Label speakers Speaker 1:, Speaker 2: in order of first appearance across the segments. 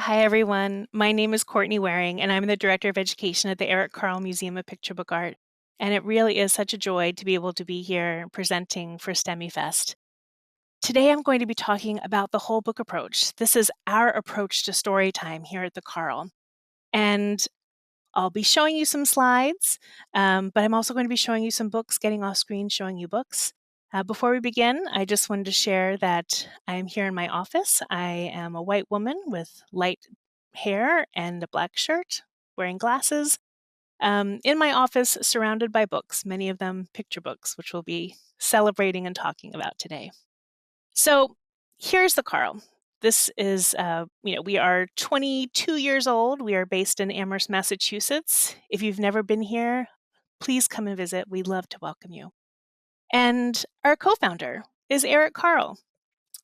Speaker 1: Hi, everyone. My name is Courtney Waring, and I'm the Director of Education at the Eric Carle Museum of Picture Book Art. And it really is such a joy to be able to be here presenting for STEMIEFest. Today, I'm going to be talking about the whole book approach. This is our approach to story time here at the Carle. And I'll be showing you some slides, but I'm also going to be showing you some books, getting off screen, showing you books. Before we begin, I just wanted to share that I'm here in my office. I am a white woman with light hair and a black shirt, wearing glasses, in my office surrounded by books, many of them picture books, which we'll be celebrating and talking about today. So here's the Carl. This is, we are 22 years old. We are based in Amherst, Massachusetts. If you've never been here, please come and visit. We'd love to welcome you. And our co-founder is Eric Carle,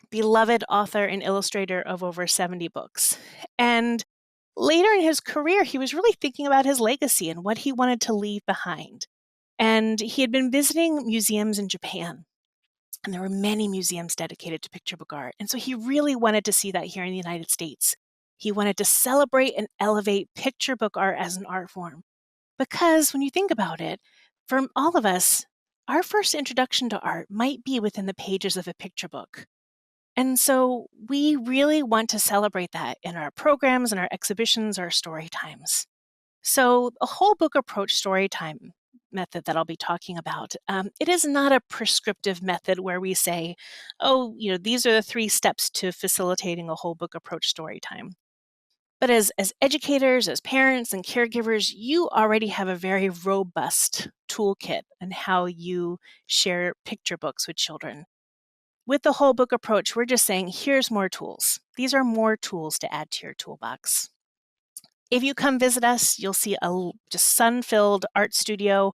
Speaker 1: beloved author and illustrator of over 70 books. And later in his career, he was really thinking about his legacy and what he wanted to leave behind. And he had been visiting museums in Japan, and there were many museums dedicated to picture book art. And so he really wanted to see that here in the United States. He wanted to celebrate and elevate picture book art as an art form. Because when you think about it, for all of us, our first introduction to art might be within the pages of a picture book. And so we really want to celebrate that in our programs and our exhibitions, our story times. So a whole book approach story time method that I'll be talking about, it is not a prescriptive method where we say, oh, these are the 3 steps to facilitating a whole book approach story time. But as educators, as parents and caregivers, you already have a very robust toolkit on how you share picture books with children. With the whole book approach, we're just saying, here's more tools. These are more tools to add to your toolbox. If you come visit us, you'll see a just sun-filled art studio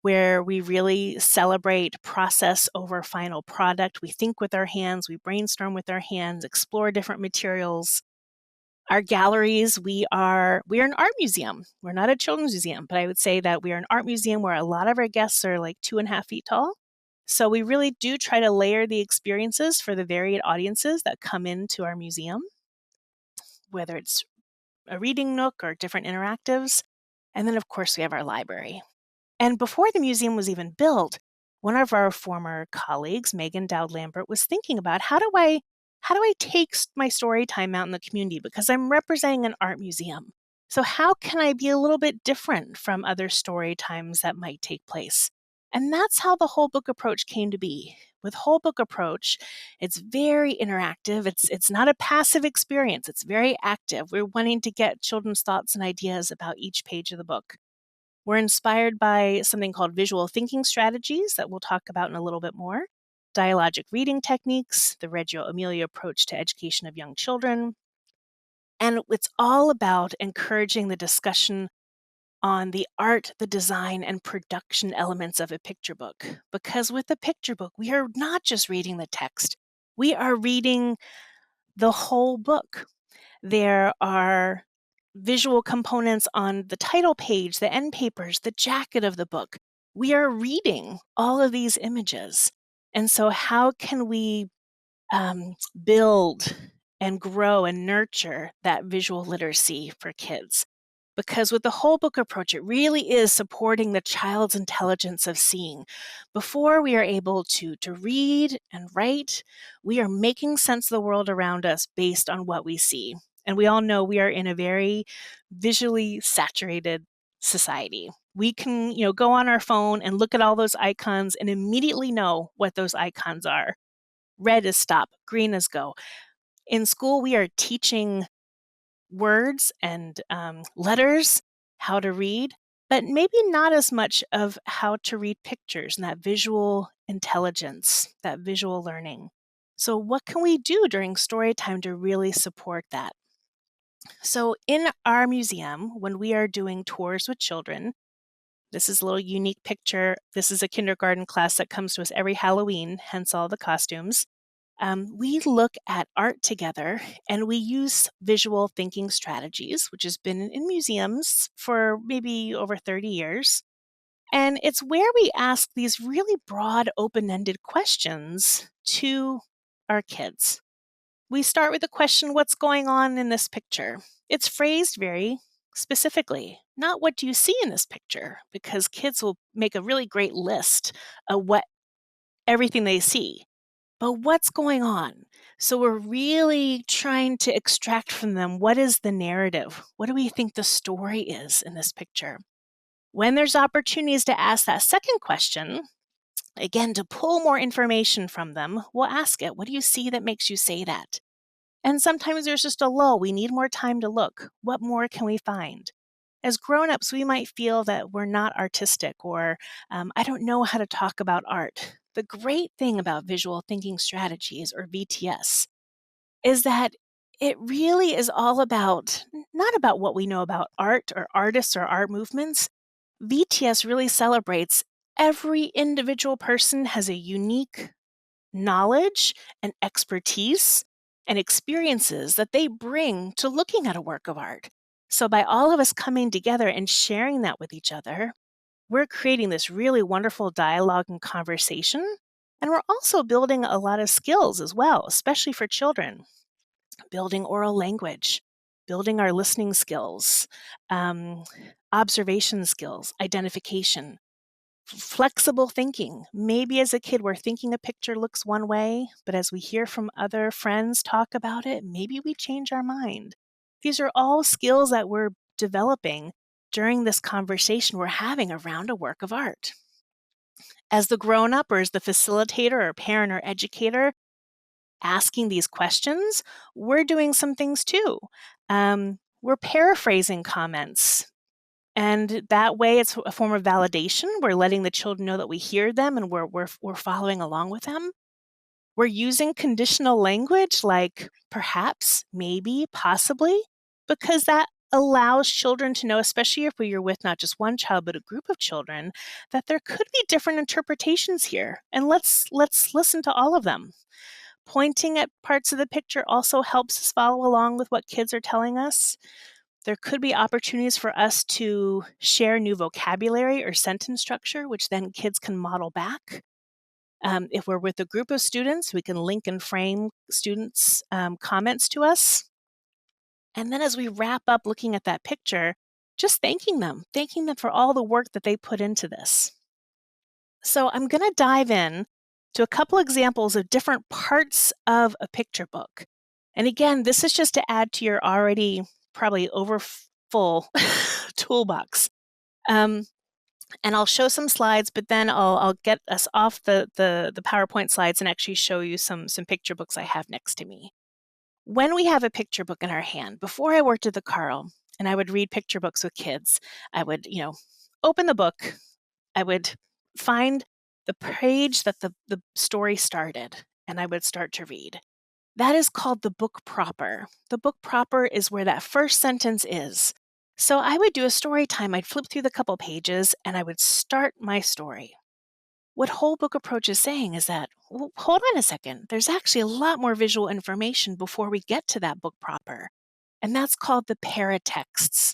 Speaker 1: where we really celebrate process over final product. We think with our hands, we brainstorm with our hands, explore different materials. Our galleries, we're an art museum. We're not a children's museum, but I would say that we are an art museum where a lot of our guests are like 2.5 feet tall. So we really do try to layer the experiences for the varied audiences that come into our museum, whether it's a reading nook or different interactives. And then, of course, we have our library. And before the museum was even built, one of our former colleagues, Megan Dowd Lambert, was thinking about how do I take my story time out in the community, because I'm representing an art museum. So how can I be a little bit different from other story times that might take place? And that's how the whole book approach came to be. With whole book approach, it's very interactive. It's not a passive experience. It's very active. We're wanting to get children's thoughts and ideas about each page of the book. We're inspired by something called visual thinking strategies that we'll talk about in a little bit more, dialogic reading techniques, the Reggio Emilia approach to education of young children. And it's all about encouraging the discussion on the art, the design, and production elements of a picture book. Because with a picture book, we are not just reading the text, we are reading the whole book. There are visual components on the title page, the end papers, the jacket of the book. We are reading all of these images. And so how can we build and grow and nurture that visual literacy for kids? Because with the whole book approach, it really is supporting the child's intelligence of seeing. Before we are able to read and write, we are making sense of the world around us based on what we see. And we all know we are in a very visually saturated society. We can, go on our phone and look at all those icons and immediately know what those icons are. Red is stop, green is go. In school, we are teaching words and letters, how to read, but maybe not as much of how to read pictures and that visual intelligence, that visual learning. So what can we do during story time to really support that? So in our museum, when we are doing tours with children, this is a little unique picture. This is a kindergarten class that comes to us every Halloween, hence all the costumes. We look at art together and we use visual thinking strategies, which has been in museums for maybe over 30 years. And it's where we ask these really broad, open-ended questions to our kids. We start with the question, what's going on in this picture? It's phrased very specifically, not what do you see in this picture, because kids will make a really great list of what everything they see. But what's going on? So we're really trying to extract from them, what is the narrative? What do we think the story is in this picture? When there's opportunities to ask that second question, again, to pull more information from them, we'll ask it, what do you see that makes you say that? And sometimes there's just a lull. We need more time to look. What more can we find? As grown-ups, we might feel that we're not artistic or I don't know how to talk about art. The great thing about visual thinking strategies, or VTS, is that it really is all about, not about what we know about art or artists or art movements. VTS really celebrates every individual person has a unique knowledge and expertise and experiences that they bring to looking at a work of art. So, by all of us coming together and sharing that with each other, we're creating this really wonderful dialogue and conversation. And we're also building a lot of skills as well, especially for children, building oral language, building our listening skills, um, observation skills, identification, flexible thinking. Maybe as a kid, we're thinking a picture looks one way, but as we hear from other friends talk about it, maybe we change our mind. These are all skills that we're developing during this conversation we're having around a work of art. As the grown up, or as the facilitator or parent or educator asking these questions, we're doing some things too. We're paraphrasing comments, and that way, it's a form of validation. We're letting the children know that we hear them and we're following along with them. We're using conditional language like perhaps, maybe, possibly, because that allows children to know, especially if you're with not just one child but a group of children, that there could be different interpretations here. And let's listen to all of them. Pointing at parts of the picture also helps us follow along with what kids are telling us. There could be opportunities for us to share new vocabulary or sentence structure, which then kids can model back. If we're with a group of students, we can link and frame students' comments to us. And then as we wrap up looking at that picture, just thanking them for all the work that they put into this. So I'm going to dive in to a couple examples of different parts of a picture book. And again, this is just to add to your already probably over full toolbox. And I'll show some slides, but then I'll get us off the PowerPoint slides and actually show you some picture books I have next to me. When we have a picture book in our hand, before I worked at the Carl and I would read picture books with kids, I would, open the book, I would find the page that the story started, and I would start to read. That is called the book proper. The book proper is where that first sentence is. So I would do a story time. I'd flip through the couple pages and I would start my story. What whole book approach is saying is that, well, hold on a second, there's actually a lot more visual information before we get to that book proper. And that's called the paratexts.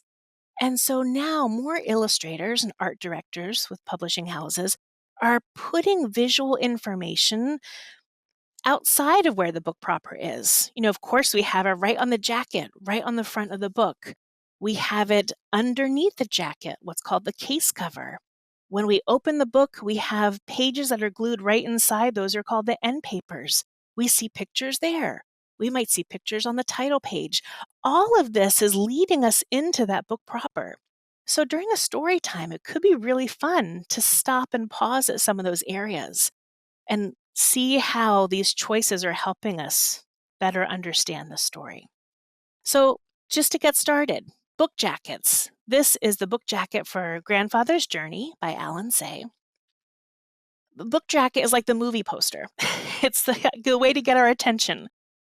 Speaker 1: And so now more illustrators and art directors with publishing houses are putting visual information outside of where the book proper is. Of course, we have it right on the jacket, right on the front of the book. We have it underneath the jacket, what's called the case cover. When we open the book, we have pages that are glued right inside. Those are called the end papers. We see pictures there. We might see pictures on the title page. All of this is leading us into that book proper. So during a story time, it could be really fun to stop and pause at some of those areas and see how these choices are helping us better understand the story. So just to get started, book jackets. This is the book jacket for Grandfather's Journey by Alan Say. The book jacket is like the movie poster. It's the way to get our attention.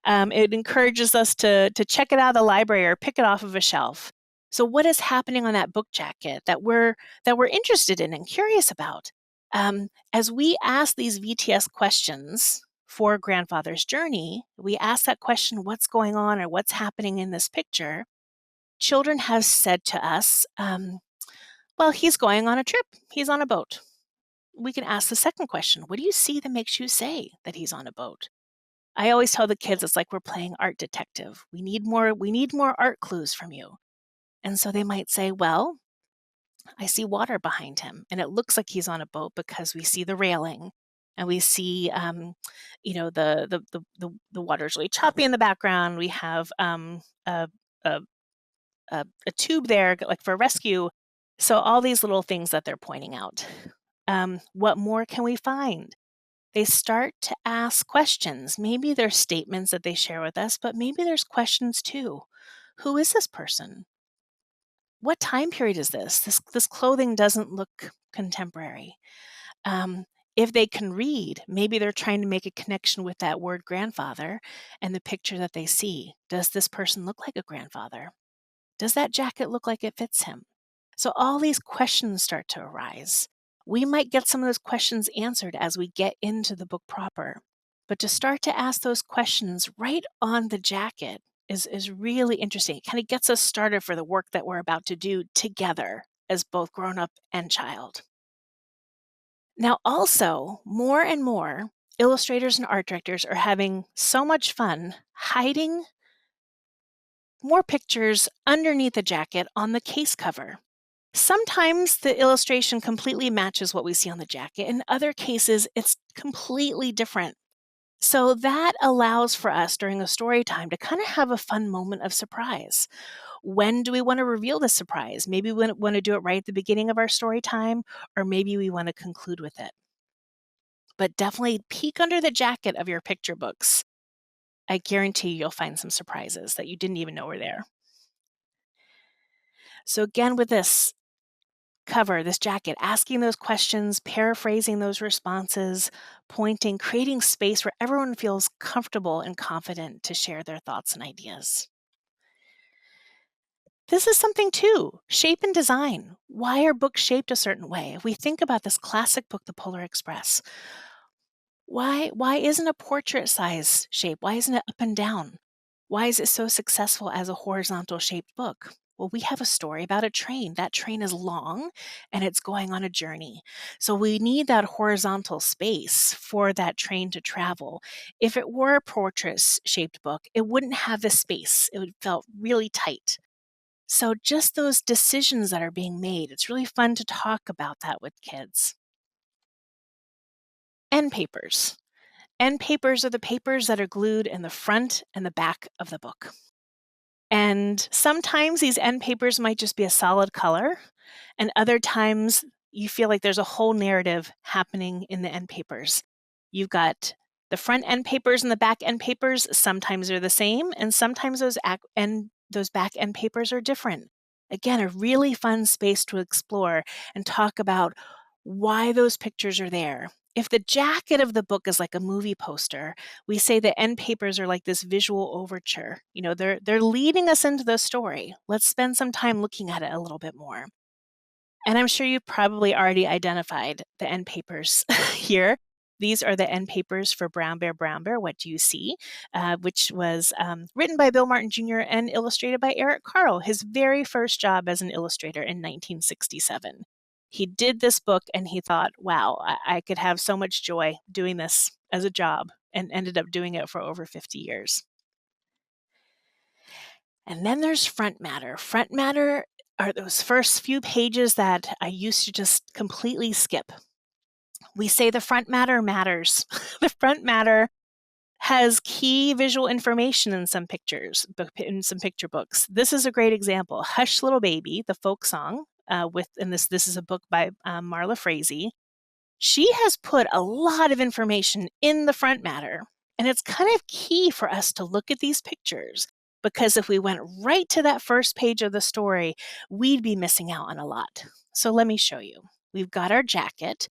Speaker 1: It encourages us to check it out of the library or pick it off of a shelf. So what is happening on that book jacket that we're interested in and curious about? As we ask these VTS questions for Grandfather's Journey, we ask that question, what's going on or what's happening in this picture? Children have said to us, well, he's going on a trip. He's on a boat. We can ask the second question, what do you see that makes you say that he's on a boat? I always tell the kids it's like we're playing art detective. We need more art clues from you. And so they might say, well, I see water behind him, and it looks like he's on a boat because we see the railing, and we see, the water's really choppy in the background. We have a, a a tube there, like for rescue. So all these little things that they're pointing out. What more can we find? They start to ask questions. Maybe there's statements that they share with us, but maybe there's questions too. Who is this person? What time period is this? This clothing doesn't look contemporary. Um, if they can read, maybe they're trying to make a connection with that word grandfather and the picture that they see. Does this person look like a grandfather? Does that jacket look like it fits him? So all these questions start to arise. We might get some of those questions answered as we get into the book proper. But to start to ask those questions right on the jacket is really interesting. It kind of gets us started for the work that we're about to do together as both grown up and child. Now, also, more and more illustrators and art directors are having so much fun hiding more pictures underneath the jacket on the case cover. Sometimes the illustration completely matches what we see on the jacket. In other cases, it's completely different. So that allows for us during a story time to kind of have a fun moment of surprise. When do we want to reveal the surprise? Maybe we want to do it right at the beginning of our story time, or maybe we want to conclude with it. But definitely peek under the jacket of your picture books. I guarantee you'll find some surprises that you didn't even know were there. So again, with this cover, this jacket, asking those questions, paraphrasing those responses, pointing, creating space where everyone feels comfortable and confident to share their thoughts and ideas. This is something too, shape and design. Why are books shaped a certain way? If we think about this classic book, The Polar Express, why isn't a portrait size shape? Why isn't it up and down? Why is it so successful as a horizontal shaped book? Well, we have a story about a train. That train is long and it's going on a journey. So we need that horizontal space for that train to travel. If it were a portrait shaped book, it wouldn't have the space. It would felt really tight. So just those decisions that are being made, it's really fun to talk about that with kids. End papers. End papers are the papers that are glued in the front and the back of the book. And sometimes these end papers might just be a solid color, and other times you feel like there's a whole narrative happening in the end papers. You've got the front end papers and the back end papers. Sometimes they're the same, and sometimes those back end papers are different. Again, a really fun space to explore and talk about why those pictures are there. If the jacket of the book is like a movie poster, we say the end papers are like this visual overture. They're leading us into the story. Let's spend some time looking at it a little bit more. And I'm sure you've probably already identified the end papers here. These are the end papers for Brown Bear, Brown Bear, What Do You See? Which was written by Bill Martin Jr. and illustrated by Eric Carle, his very first job as an illustrator in 1967. He did this book and he thought, wow, I could have so much joy doing this as a job, and ended up doing it for over 50 years. And then there's front matter. Front matter are those first few pages that I used to just completely skip. We say the front matter matters. The front matter has key visual information in some pictures, in some picture books. This is a great example. Hush Little Baby, the folk song, this is a book by Marla Frazee. She has put a lot of information in the front matter, and it's kind of key for us to look at these pictures, because if we went right to that first page of the story, we'd be missing out on a lot. So let me show you. We've got our jacket,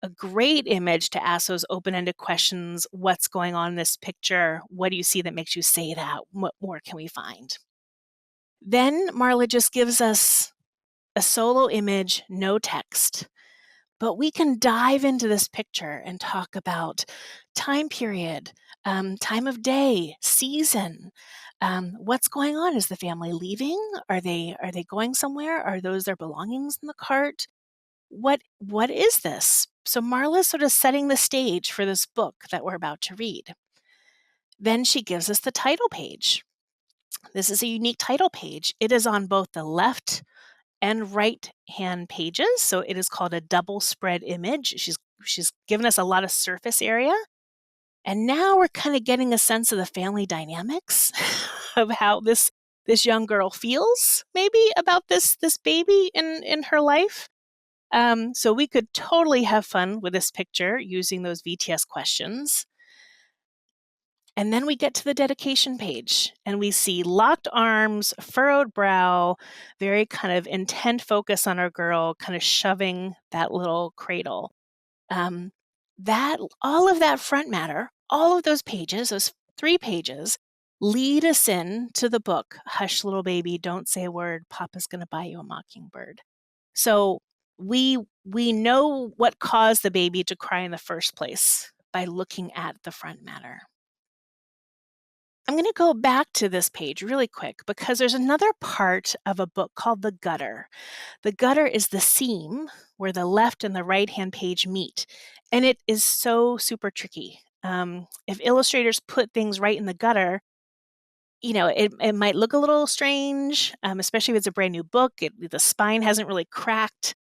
Speaker 1: a great image to ask those open-ended questions. What's going on in this picture? What do you see that makes you say that? What more can we find? Then Marla just gives us a solo image, no text. But we can dive into this picture and talk about time period, time of day, season. What's going on? Is the family leaving? Are they going somewhere? Are those their belongings in the cart? What is this? So Marla's sort of setting the stage for this book that we're about to read. Then she gives us the title page. This is a unique title page. It is on both the left and right hand pages. So it is called a double spread image. She's given us a lot of surface area. And now we're kind of getting a sense of the family dynamics of how this young girl feels maybe about this baby in her life. So we could totally have fun with this picture using those VTS questions. And then we get to the dedication page and we see locked arms, furrowed brow, very kind of intent focus on our girl, kind of shoving that little cradle. That all of that front matter, all of those pages, those 3 pages, lead us in to the book, Hush Little Baby, Don't Say a Word, Papa's Gonna Buy You a Mockingbird. So we know what caused the baby to cry in the first place by looking at the front matter. I'm going to go back to this page really quick because there's another part of a book called the gutter. The gutter is the seam where the left and the right hand page meet, and it is so super tricky. If illustrators put things right in the gutter, it might look a little strange, especially if it's a brand new book. The spine hasn't really cracked.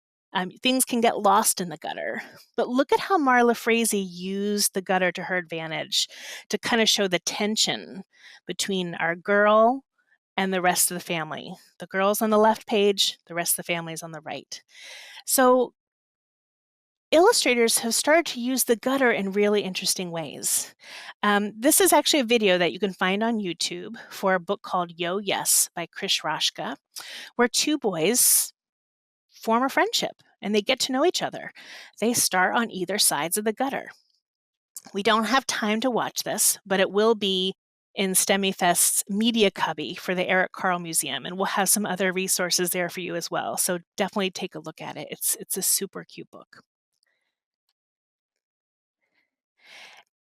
Speaker 1: Things can get lost in the gutter. But look at how Marla Frazee used the gutter to her advantage to kind of show the tension between our girl and the rest of the family. The girl's on the left page, the rest of the family is on the right. So illustrators have started to use the gutter in really interesting ways. This is actually a video that you can find on YouTube for a book called Yo Yes by Krish Rashka, where 2 boys form a friendship and they get to know each other. They start on either sides of the gutter. We don't have time to watch this, but it will be in STEMIEFest's media cubby for the Eric Carle Museum, and we'll have some other resources there for you as well. So definitely take a look at it. It's a super cute book.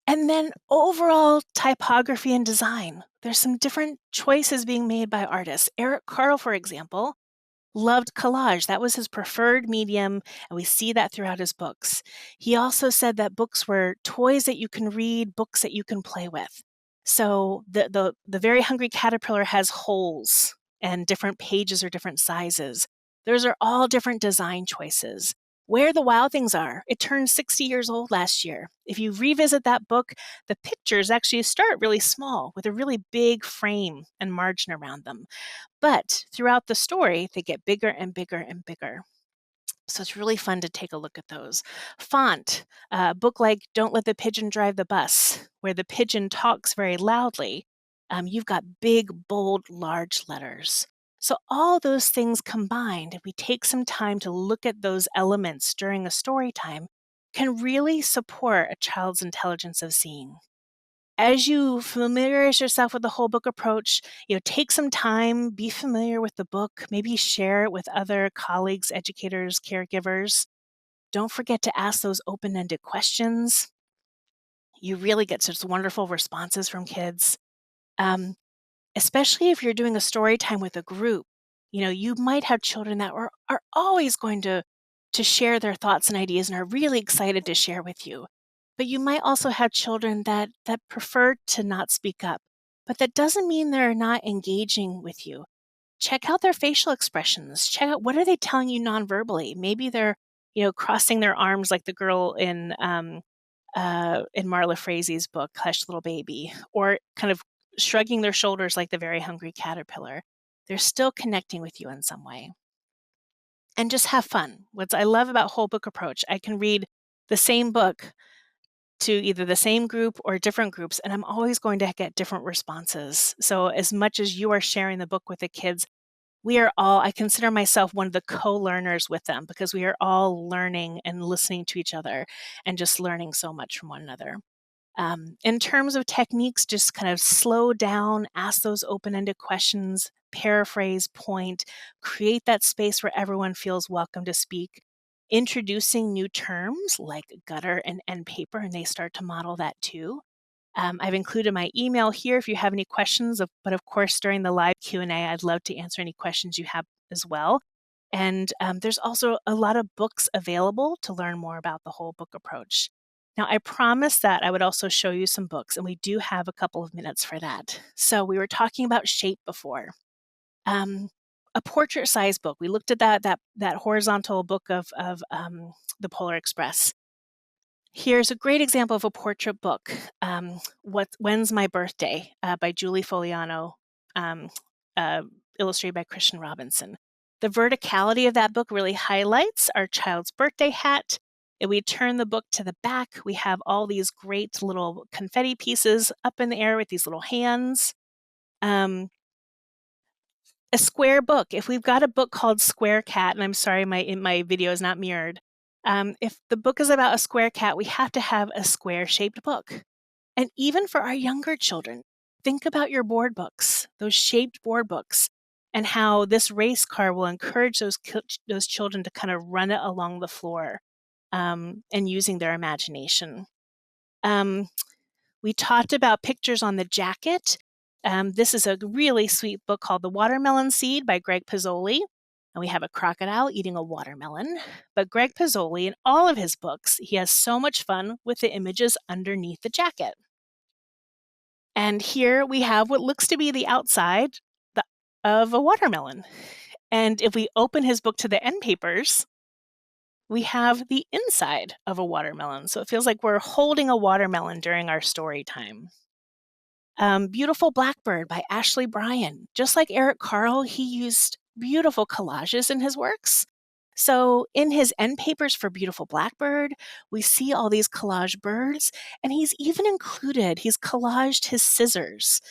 Speaker 1: And then overall typography and design. There's some different choices being made by artists. Eric Carle, for example, loved collage. That was his preferred medium, and we see that throughout his books. He also said that books were toys that you can read, books that you can play with. So the Very Hungry Caterpillar has holes, and different pages are different sizes. Those are all different design choices. Where the Wild Things Are, it turned 60 years old last year. If you revisit that book, the pictures actually start really small with a really big frame and margin around them. But throughout the story, they get bigger and bigger and bigger. So it's really fun to take a look at those. Font, a book like Don't Let the Pigeon Drive the Bus, where the pigeon talks very loudly. You've got big, bold, large letters. So all those things combined, if we take some time to look at those elements during a story time, can really support a child's intelligence of seeing. As you familiarize yourself with the whole book approach, take some time, be familiar with the book, maybe share it with other colleagues, educators, caregivers. Don't forget to ask those open-ended questions. You really get such wonderful responses from kids. Especially if you're doing a story time with a group, you might have children that are always going to share their thoughts and ideas and are really excited to share with you. But you might also have children that prefer to not speak up. But that doesn't mean they're not engaging with you. Check out their facial expressions. Check out, what are they telling you nonverbally? Maybe they're, crossing their arms like the girl in Marla Frazee's book, Hush Little Baby, or kind of shrugging their shoulders like the Very Hungry Caterpillar. They're still connecting with you in some way. And just have fun. What I love about whole book approach, I can read the same book to either the same group or different groups, and I'm always going to get different responses. So as much as you are sharing the book with the kids, I consider myself one of the co-learners with them because we are all learning and listening to each other and just learning so much from one another. In terms of techniques, just kind of slow down, ask those open-ended questions, paraphrase, point, create that space where everyone feels welcome to speak, introducing new terms like gutter and end paper, and they start to model that too. I've included my email here if you have any questions, but of course, during the live Q&A, I'd love to answer any questions you have as well. And there's also a lot of books available to learn more about the whole book approach. Now, I promised that I would also show you some books, and we do have a couple of minutes for that. So we were talking about shape before. A portrait-sized book. We looked at that horizontal book of the Polar Express. Here's a great example of a portrait book. When's My Birthday by Julie Foliano, um, uh, illustrated by Christian Robinson. The verticality of that book really highlights our child's birthday hat. If we turn the book to the back, we have all these great little confetti pieces up in the air with these little hands. A square book. If we've got a book called Square Cat, and I'm sorry my video is not mirrored. If the book is about a square cat, we have to have a square-shaped book. And even for our younger children, think about your board books, those shaped board books, and how this race car will encourage those children to kind of run it along the floor and using their imagination. We talked about pictures on the jacket. This is a really sweet book called The Watermelon Seed by Greg Pizzoli. And we have a crocodile eating a watermelon. But Greg Pizzoli, in all of his books, he has so much fun with the images underneath the jacket. And here we have what looks to be the outside of a watermelon. And if we open his book to the end papers, we have the inside of a watermelon. So it feels like we're holding a watermelon during our story time. Beautiful Blackbird by Ashley Bryan. Just like Eric Carle, he used beautiful collages in his works. So in his end papers for Beautiful Blackbird, we see all these collage birds, and he's collaged his scissors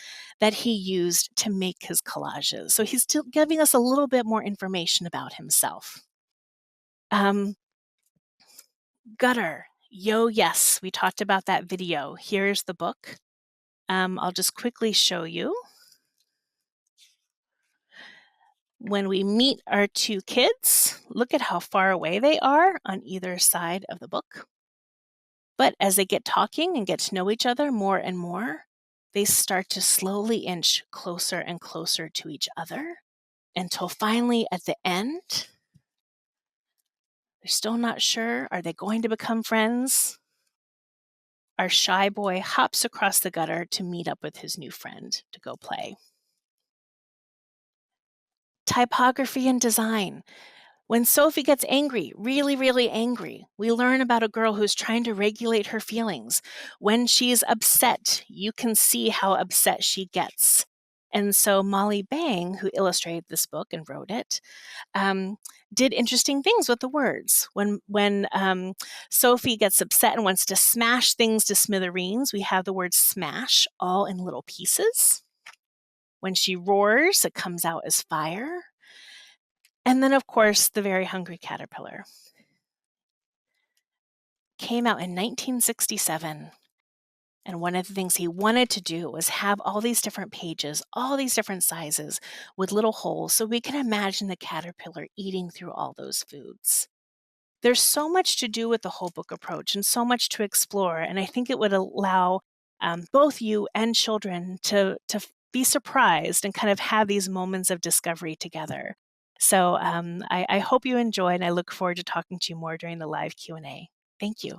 Speaker 1: that he used to make his collages. So he's still giving us a little bit more information about himself. Gutter. Yo, yes, we talked about that video. Here's the book. I'll just quickly show you. When we meet our two kids, look at how far away they are on either side of the book. But as they get talking and get to know each other more and more, they start to slowly inch closer and closer to each other until finally at the end, they're still not sure. Are they going to become friends? Our shy boy hops across the gutter to meet up with his new friend to go play. Typography and design. When Sophie gets angry, really, really angry, we learn about a girl who's trying to regulate her feelings. When she's upset, you can see how upset she gets. And so Molly Bang, who illustrated this book and wrote it, did interesting things with the words. When Sophie gets upset and wants to smash things to smithereens, we have the word smash all in little pieces. When she roars, it comes out as fire. And then, of course, The Very Hungry Caterpillar came out in 1967. And one of the things he wanted to do was have all these different pages, all these different sizes with little holes so we can imagine the caterpillar eating through all those foods. There's so much to do with the whole book approach and so much to explore. And I think it would allow both you and children to be surprised and kind of have these moments of discovery together. So I hope you enjoy, and I look forward to talking to you more during the live Q&A. Thank you.